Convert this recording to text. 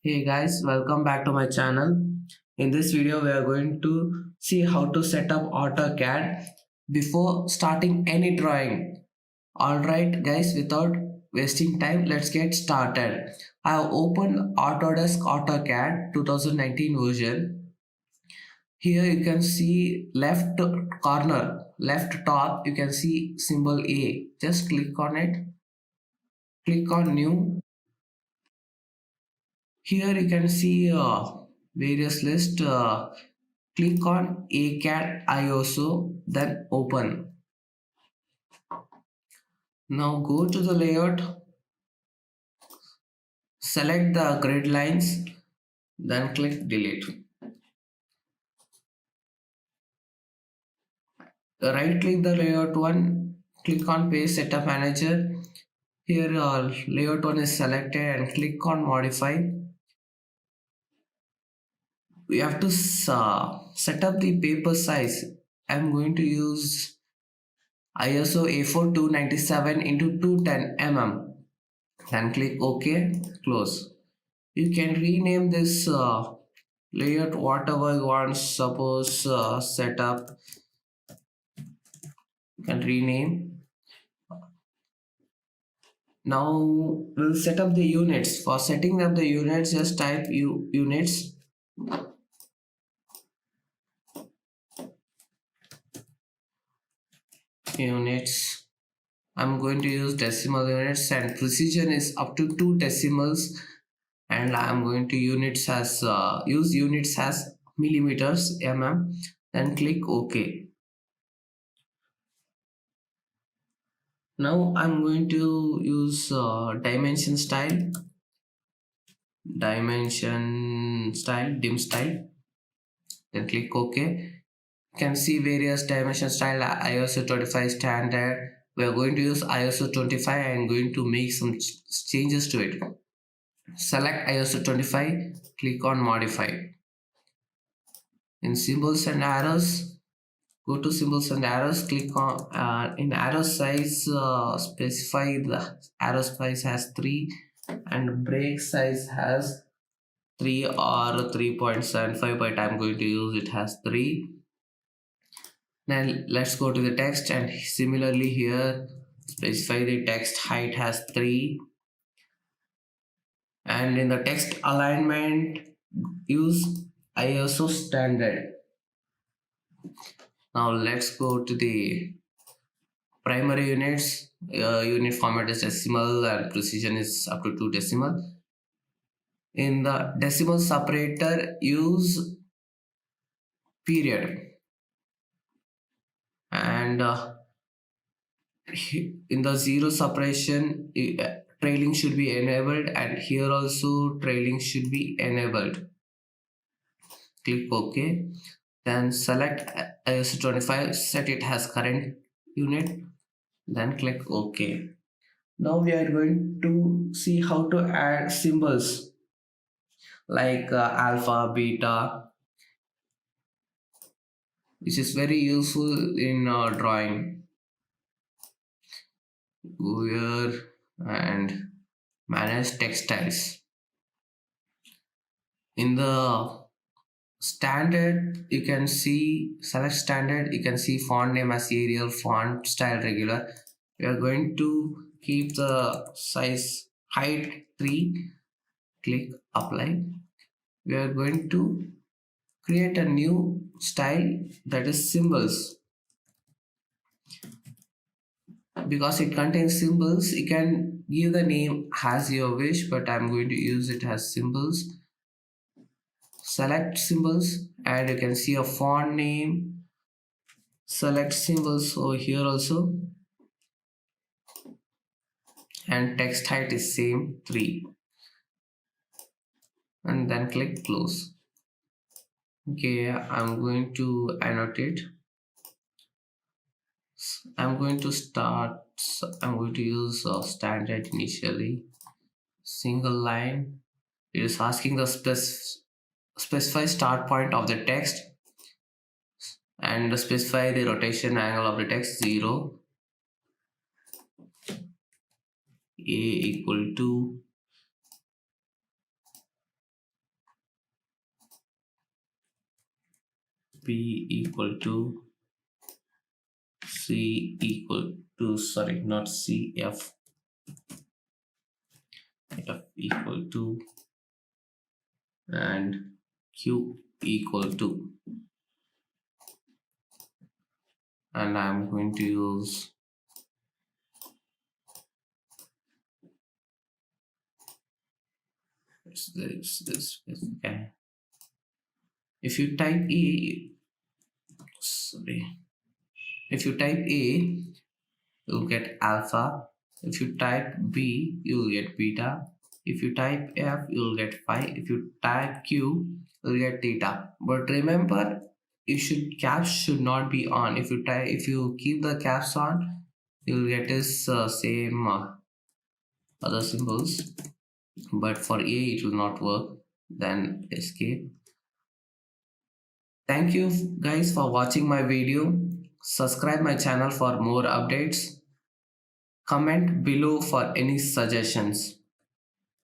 Hey guys, welcome back to my channel. In this video, we are going to see how to set up AutoCAD before starting any drawing. Alright guys, without wasting time, let's get started. I have opened Autodesk AutoCAD 2019 version. Here you can see left corner, left top, you can see symbol A. Just click on it, click on new. Here you can see various list. Click on AutoCAD ISO, then open. Now go to the layout, select the grid lines, then click delete. Right click the layout one, click on page setup manager. Here layout one is selected and click on modify. We have to set up the paper size. I'm going to use ISO A4 297 into 210 mm. Then click OK, close. You can rename this layout whatever you want. Suppose setup, you can rename. Now we'll set up the units. For setting up the units, just type units. Units. I'm going to use decimal units and precision is up to 2 decimals, and I'm going to use units as millimeters mm. Then click OK. Now I'm going to use dimension style, dim style. Then click OK. You can see various dimension style. ISO 25 standard. We are going to use ISO 25 and going to make some changes to it. Select ISO 25, click on modify. In symbols and arrows, go to symbols and arrows, click on in arrow size, specify the arrow size has 3 and break size has 3 or 3.75, but I'm going to use it has 3. Then let's go to the text and similarly here specify the text height has 3, and in the text alignment use ISO standard. Now let's go to the primary units. Unit format is decimal and precision is up to 2 decimal. In the decimal separator, use period, and in the zero separation, trailing should be enabled, and here also trailing should be enabled. Click OK. Then select ISO 25, set it as current unit, then click OK. Now we are going to see how to add symbols like alpha, beta, which is very useful in drawing. Go here and manage textiles. In the standard, you can see select standard, you can see font name as Arial, font style regular. We are going to keep the size height 3, click apply. We are going to create a new style, that is symbols. Because it contains symbols, you can give the name as your wish, but I'm going to use it as symbols. Select symbols and you can see a font name. Select symbols over here also, and text height is same 3, and then click close. Okay, I'm going to annotate. I'm going to use standard initially. Single line. It is asking the specify start point of the text and specify the rotation angle of the text 0. A equal to B equal to C equal to, sorry, not C, F. F equal to, and Q equal to, and I'm going to use this. Okay. If you type A, sorry, if you type A, you'll get alpha. If you type B, you'll get beta. If you type F, you'll get phi. If you type Q, you'll get theta. But remember, caps should not be on. If you keep the caps on, you'll get this same other symbols. But for A, it will not work. Then escape. Thank you guys for watching my video. Subscribe my channel for more updates. Comment below for any suggestions.